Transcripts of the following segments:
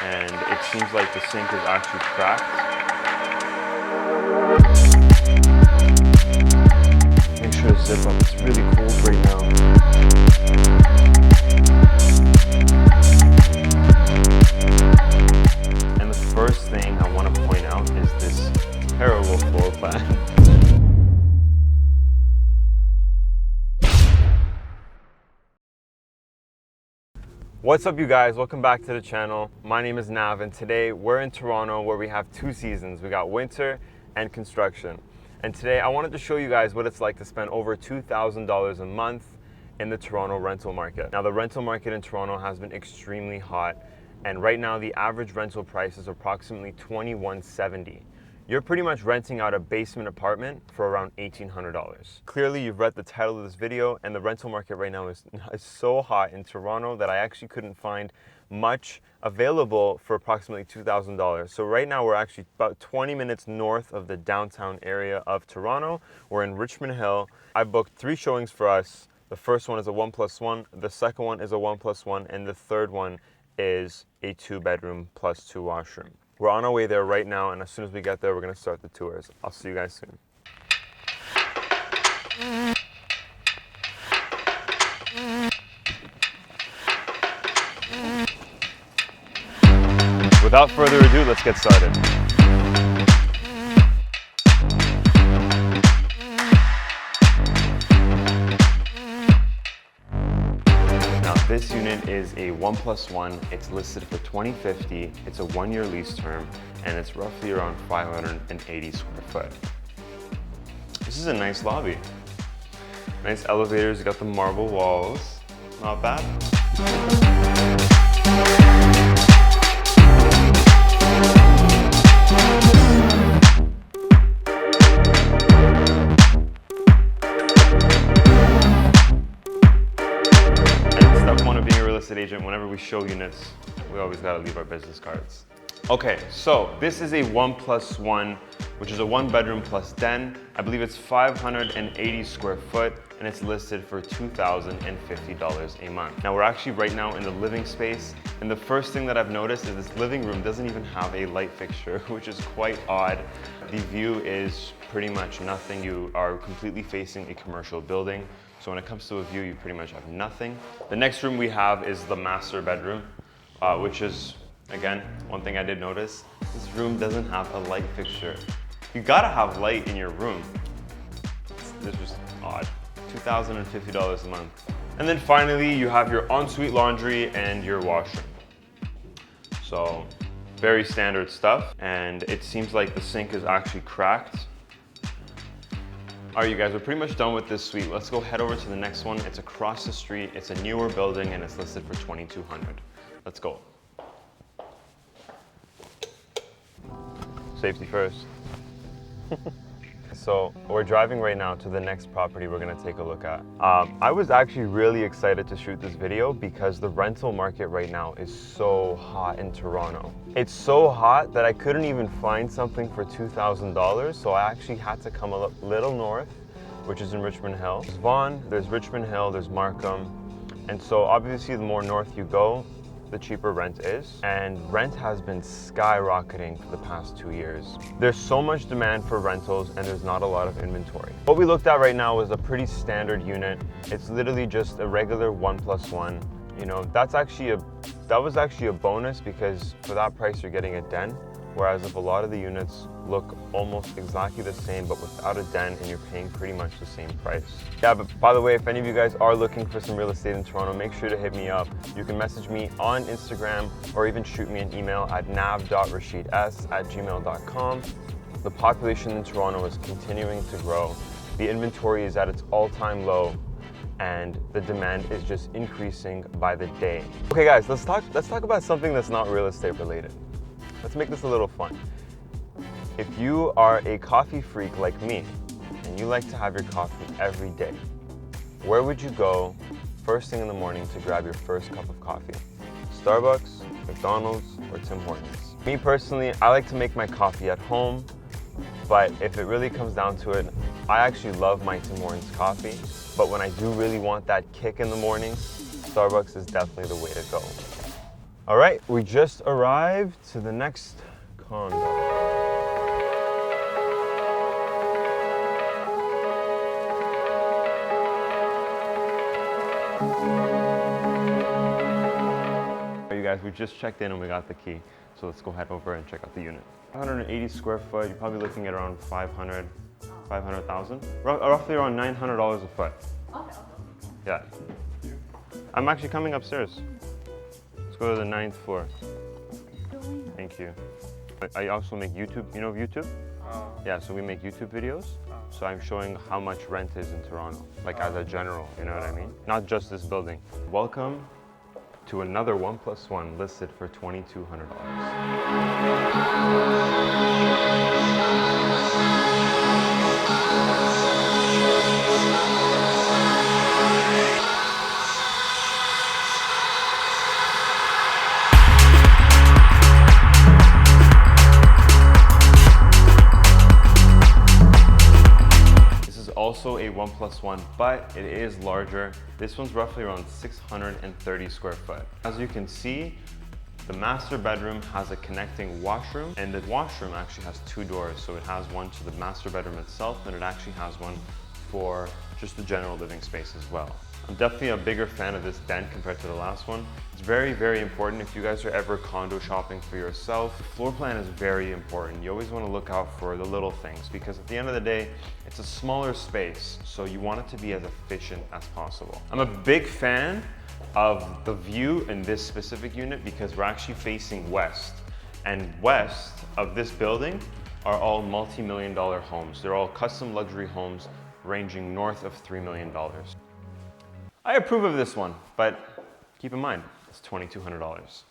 and it seems like the sink is actually cracked. Make sure to zip up, it's really cold right now. And the first thing I want to point out is this terrible floor plan. What's up, you guys? Welcome back to the channel. My name is Nav, and today we're in Toronto where we have two seasons. We got winter and construction. And today I wanted to show you guys what it's like to spend over $2,000 a month in the Toronto rental market. Now, the rental market in Toronto has been extremely hot, and right now the average rental price is approximately $2,170. You're pretty much renting out a basement apartment for around $1,800. Clearly, you've read the title of this video, and the rental market right now is so hot in Toronto that I actually couldn't find much available for approximately $2,000. So right now we're actually about 20 minutes north of the downtown area of Toronto. We're in Richmond Hill. I booked 3 showings for us. The first one is a 1+1, the second one is a 1+1, and the third one is a 2-bedroom plus 2 washroom. We're on our way there right now, and as soon as we get there, we're gonna start the tours. I'll see you guys soon. Without further ado, let's get started. This unit is a 1+1. It's listed for $2,050. It's a 1-year lease term, and it's roughly around 580 square foot. This is a nice lobby. Nice elevators, you got the marble walls. Not bad. Agent, whenever we show units, we always got to leave our business cards. Okay, so this is a 1+1, which is a 1-bedroom plus den. I believe it's 580 square foot, and it's listed for $2,050 a month. Now, we're actually right now in the living space, and the first thing that I've noticed is this living room doesn't even have a light fixture, which is quite odd. The view is pretty much nothing. You are completely facing a commercial building. So when it comes to a view, you pretty much have nothing. The next room we have is the master bedroom, which is, again, one thing I did notice. This room doesn't have a light fixture. You gotta have light in your room. This was odd. $2,050 a month. And then finally, you have your ensuite laundry and your washroom. So very standard stuff. And it seems like the sink is actually cracked. All right, you guys, we're pretty much done with this suite. Let's go head over to the next one. It's across the street. It's a newer building, and it's listed for $2,200. Let's go. Safety first. So we're driving right now to the next property we're gonna take a look at. I was actually really excited to shoot this video because the rental market right now is so hot in Toronto. It's so hot that I couldn't even find something for $2,000, so I actually had to come a little north, which is in Richmond Hill. There's Vaughan, there's Richmond Hill, there's Markham, and so obviously the more north you go, the cheaper rent is, and rent has been skyrocketing for the past 2 years. There's so much demand for rentals, and there's not a lot of inventory. What we looked at right now was a pretty standard unit. It's literally just a regular 1+1. You know, that was actually a bonus, because for that price you're getting a den, whereas if a lot of the units look almost exactly the same but without a den, and you're paying pretty much the same price. Yeah, but by the way, if any of you guys are looking for some real estate in Toronto, make sure to hit me up. You can message me on Instagram or even shoot me an email at nav.rashids@gmail.com. The population in Toronto is continuing to grow. The inventory is at its all-time low, and the demand is just increasing by the day. Okay guys, let's talk about something that's not real estate related. Let's make this a little fun. If you are a coffee freak like me, and you like to have your coffee every day, where would you go first thing in the morning to grab your first cup of coffee? Starbucks, McDonald's, or Tim Hortons? Me personally, I like to make my coffee at home, but if it really comes down to it, I actually love my Tim Hortons coffee, but when I do really want that kick in the morning, Starbucks is definitely the way to go. All right, we just arrived to the next condo. You guys, we just checked in and we got the key. So let's go head over and check out the unit. 180 square foot, you're probably looking at around 500,000. Roughly around $900 a foot. Okay. Yeah. I'm actually coming upstairs. Let's go to the 9th floor. Thank you. I also make YouTube, you know YouTube? Yeah, so we make YouTube videos. So I'm showing how much rent is in Toronto, like as a general, you know what I mean? Not just this building. Welcome to another 1+1 listed for $2,200. Also a 1+1, but it is larger. This one's roughly around 630 square foot. As you can see, the master bedroom has a connecting washroom, and the washroom actually has 2 doors. So it has one to the master bedroom itself, and it actually has one for just the general living space as well. I'm definitely a bigger fan of this den compared to the last one. It's very, very important if you guys are ever condo shopping for yourself. The floor plan is very important. You always want to look out for the little things because at the end of the day, it's a smaller space, so you want it to be as efficient as possible. I'm a big fan of the view in this specific unit because we're actually facing west, and west of this building are all multi-million-dollar homes. They're all custom luxury homes ranging north of $3 million. I approve of this one, but keep in mind, it's $2,200.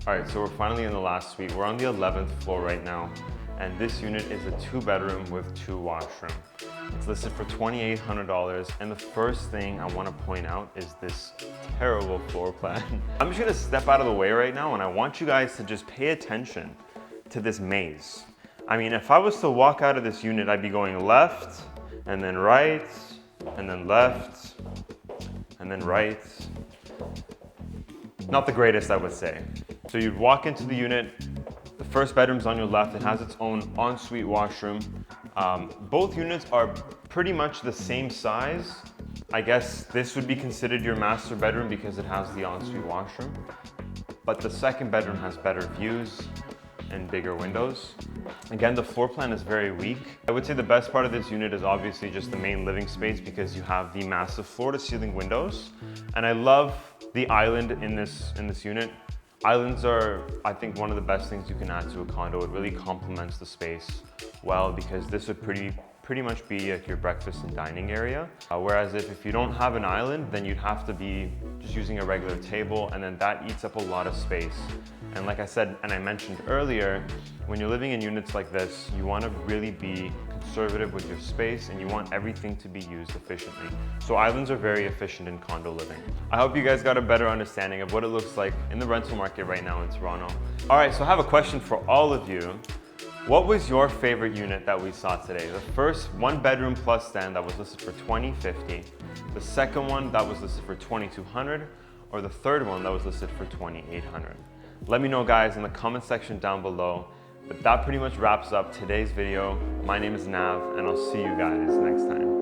Alright, so we're finally in the last suite. We're on the 11th floor right now, and this unit is a 2-bedroom with 2 washroom. It's listed for $2,800, and the first thing I want to point out is this terrible floor plan. I'm just gonna step out of the way right now, and I want you guys to just pay attention to this maze. I mean, if I was to walk out of this unit, I'd be going left, and then right, and then left, and then right. Not the greatest, I would say. So you'd walk into the unit, the first bedroom's on your left. It has its own ensuite washroom. Both units are pretty much the same size. I guess this would be considered your master bedroom because it has the ensuite washroom. But the second bedroom has better views and bigger windows. Again, the floor plan is very weak. I would say the best part of this unit is obviously just the main living space because you have the massive floor-to-ceiling windows. And I love the island in this unit. Islands are, I think, one of the best things you can add to a condo. It really complements the space well because this would pretty much be like your breakfast and dining area. Whereas if you don't have an island, then you'd have to be just using a regular table, and then that eats up a lot of space. And like I said, and I mentioned earlier, when you're living in units like this, you want to really be conservative with your space and you want everything to be used efficiently. So islands are very efficient in condo living. I hope you guys got a better understanding of what it looks like in the rental market right now in Toronto. All right, so I have a question for all of you. What was your favorite unit that we saw today? The first 1-bedroom plus den that was listed for $2,050, the second one that was listed for $2,200, or the third one that was listed for $2,800. Let me know, guys, in the comment section down below. But that pretty much wraps up today's video. My name is Nav, and I'll see you guys next time.